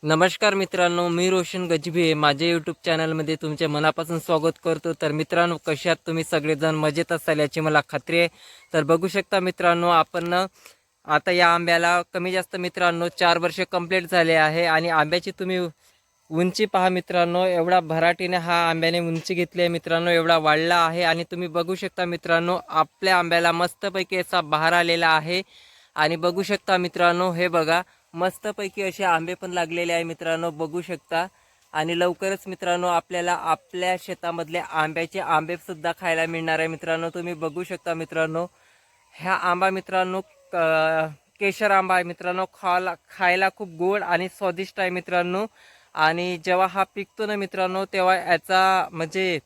नमस्कार मित्रांनो, मी रोशन गजबी माझ्या यूट्यूब चॅनलमध्ये तुमचे मनापासून स्वागत करतो। तर मित्रांनो, कशात तुम्ही सगळेजण मजेत असाल याची मला खात्री आहे। तर बघू शकता मित्रांनो, आपण आता या आंब्याला कमी जास्त मित्रांनो 4 वर्ष कंप्लीट झाले आहे आणि आंब्याची तुम्ही उंची पहा मित्रांनो, एवढा भराटीने हा आंब्याने उंची घेतली आहे मित्रांनो, एवढा वाढला आहे। आणि तुम्ही बघू शकता मित्रांनो, आपल्या आंब्याला मस्तपैकी असा बहार आलेला आहे। आणि बघू शकता मित्रांनो, हे बघा मस्तपैकी असे आंबे पण लागलेले आहे मित्रांनो, बघू शकता। आणि लवकरच मित्रांनो आपल्याला आपल्या शेतामधले आंब्याचे आंबे सुद्धा खायला मिळणार आहे मित्रांनो। तुम्ही बघू शकता मित्रांनो, ह्या आंबा मित्रांनो केशर आंबा आहे मित्रांनो, खायला खूप गोड आणि स्वादिष्ट आहे मित्रांनो। आणि जेव्हा हा पिकतो ना मित्रांनो, तेव्हा याचा म्हणजे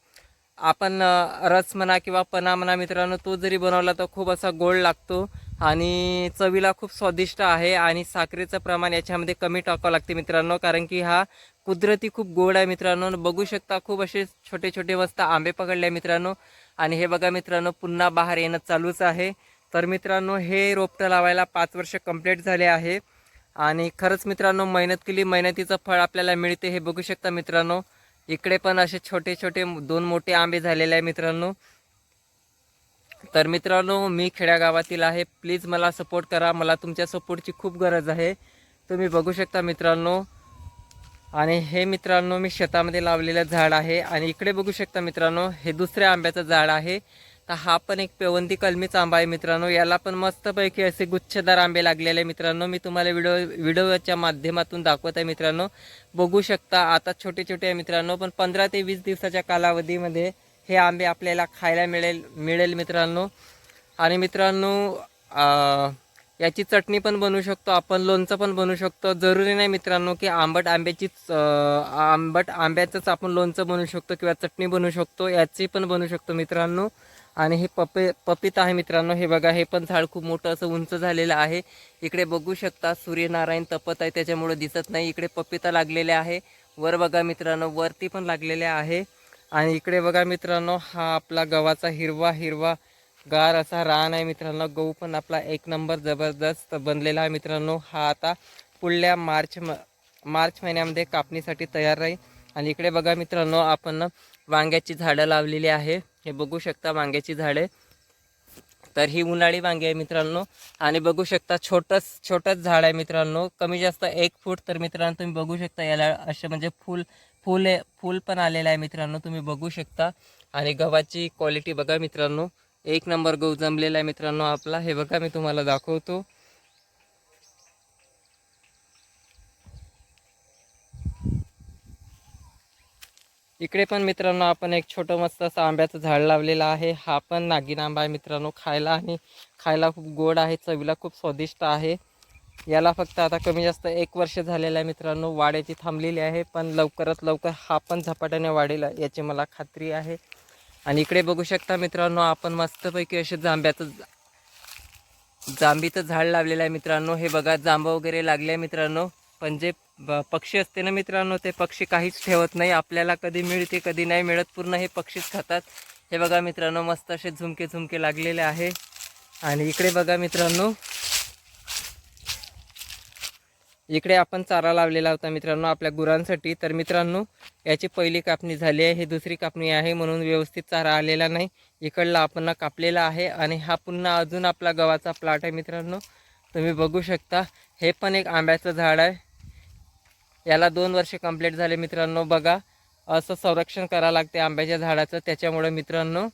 आपण रस म्हणा किंवा पना म्हणा मित्रांनो, तो जरी बनवला तर खूप असा गोड लागतो आणि चवीला खूप स्वादिष्ट आहे। आणि साखरेचं प्रमाण याच्यामध्ये कमी टाकावं लागते मित्रांनो, कारण की हा कुदरती खूप गोड आहे मित्रांनो। बघू शकता खूप असे छोटे छोटे मस्त आंबे पकडले मित्रांनो। आणि हे बघा मित्रांनो, पुन्हा बाहेर येणं चालूच आहे। तर मित्रांनो, हे रोपटं लावायला 5 वर्ष कंप्लीट झाले आहे आणि खरंच मित्रांनो, मेहनत केली, मेहनतीचं फळ आपल्याला मिळते। हे बघू शकता मित्रांनो, इकडे पण असे छोटे छोटे 2 मोठे आंबे झालेले आहे मित्रांनो। तर मित्रांनो, मी खेड्यागावातील आहे, प्लीज मला सपोर्ट करा, मला तुमच्या सपोर्टची खूप गरज आहे। तुम्ही बघू शकता मित्रांनो, आणि हे मित्रांनो मी शेतामध्ये लावलेलं झाड आहे। आणि इकडे बघू शकता मित्रांनो, हे दुसऱ्या आंब्याचं झाड आहे। तर हा पण एक पेवंती कलमीचा आंबा आहे मित्रांनो, याला पण मस्तपैकी असे गुच्छदार आंबे लागलेले मित्रांनो। मी तुम्हाला व्हिडिओच्या माध्यमातून दाखवत आहे मित्रांनो, बघू शकता। आता छोटे छोटे आहे मित्रांनो, पण 15 ते 20 दिवसाच्या कालावधीमध्ये हे आंबे आपल्याला खायला मिळेल मित्रांनो। आणि मित्रांनो, याची चटणी पण बनवू शकतो आपण, लोणचं पण बनवू शकतो। जरुरी नाही मित्रांनो की आंबट आंब्याचंच आपण लोणचं बनवू शकतो किंवा चटणी बनवू शकतो, याची पण बनवू शकतो मित्रांनो। आणि हे पपीत आहे मित्रांनो, हे बघा, हे पण झाड खूप मोठं असं उंच झालेलं आहे। इकडे बघू शकता सूर्यनारायण तपत आहे, त्याच्यामुळे दिसत नाही। इकडे पपीता लागलेले आहे, वर बघा मित्रांनो, वरती पण लागलेले आहे। आणि इकडे बघा मित्रांनो, हा आपला गव्हाचा हिरवा हिरवा गार असा रान आहे मित्रांनो। गहू पण आपला एक नंबर जबरदस्त बनलेला आहे मित्रांनो। हा आता पुढल्या मार्च महिन्यामध्ये कापणीसाठी तयार राहील। आणि इकडे बघा मित्रांनो, आपण वांग्याची झाडं लावलेली आहे, हे बघू शकता वांग्याची झाडे। तर ही उन्हाळी वांगी आहे मित्रांनो। आणि बघू शकता छोटंच झाड आहे मित्रांनो, कमी जास्त 1 फूट। तर मित्रांनो तुम्ही बघू शकता, याला असे म्हणजे फूल पण आलेलं आहे मित्रांनो, तुम्ही बघू शकता। आणि गव्हाची क्वालिटी बघा मित्रांनो, एक नंबर गहू जमलेला आहे मित्रांनो आपला। हे बघा, मी तुम्हाला दाखवतो। इकडे पण मित्रांनो आपण एक छोटं मस्त असं आंब्याचं झाड लावलेलं आहे, हा पण नागिन आंबा आहे मित्रांनो, खायला खूप गोड आहे, चवीला खूप स्वादिष्ट आहे। याला फक्त आता कमी जास्त 1 वर्ष झालेलं आहे मित्रांनो, वाढायची थांबलेली आहे, पण लवकरात लवकर हा पण झपाट्याने वाढेल याची मला खात्री आहे। आणि इकडे बघू शकता मित्रांनो, आपण मस्तपैकी असे जांबीचं झाड लावलेलं आहे मित्रांनो। हे बघा, जांब वगैरे लागले आहे मित्रांनो, पण जे पक्षी असते ना मित्रांनो, ते पक्षी काहीच ठेवत नाही, आपल्याला कधी मिळते कधी नाही मिळत, पूर्ण हे पक्षीच खातात। हे बघा मित्रांनो, मस्त असे झुमके लागलेले आहे। आणि इकडे बघा मित्रांनो, इकडे आपण चारा लावलेला होता मित्रांनो आपल्या गुरांसाठी। तर मित्रांनो, याची पहिली कापणी झाली आहे, ही दुसरी कापणी आहे, म्हणून व्यवस्थित चारा आलेला नाही। इकडला आपण कापलेला आहे आणि हा पुन्हा अजून आपला गव्हाचा प्लॉट आहे मित्रांनो, तुम्ही बघू शकता। हे पण एक आंब्याचं झाड आहे, याला 2 वर्ष कंप्लीट झाले मित्रांनो। बघा, असं संरक्षण करावं लागते आंब्याच्या झाडाचं, त्याच्यामुळे मित्रांनो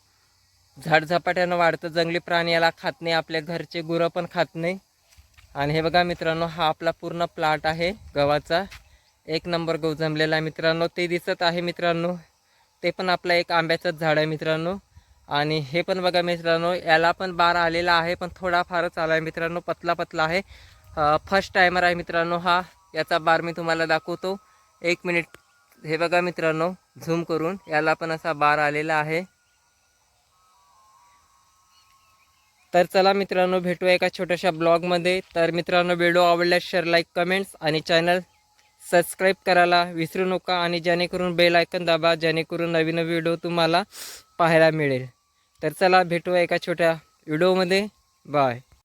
झाड झपाट्यानं वाढतं, जंगली प्राणी याला खात नाही, आपल्या घरचे गुरं पण खात नाही। आणि हे बघा मित्रांनो, हा आपला पूर्ण प्लॉट आहे गव्हाचा, एक नंबर गहू जमलेला आहे मित्रांनो, ते दिसत आहे मित्रांनो, ते पण आपला एक आंब्याचंच झाड आहे मित्रांनो। आणि हे पण बघा मित्रांनो, याला पण बार आलेला आहे, पण थोडा फारच आला आहे मित्रांनो, पतला आहे। फर्स्ट टायमर आहे मित्रांनो हा, याचा बार मी तुम्हाला दाखवतो, 1 मिनिट। हे बघा मित्रांनो, झूम करून, याला पण असा बार आलेला आहे। तर चला मित्रांनो, भेटूया एका छोट्याशा ब्लॉगमध्ये। तर मित्रांनो, व्हिडिओ आवडल्यास शेअर, लाईक, कमेंट्स आणि चॅनल सबस्क्राईब करायला विसरू नका। आणि जेणेकरून बेल आयकन दाबा, जेणेकरून नवीन व्हिडिओ तुम्हाला पाहायला मिळेल। तर चला भेटूया एका छोट्या व्हिडिओमध्ये, बाय।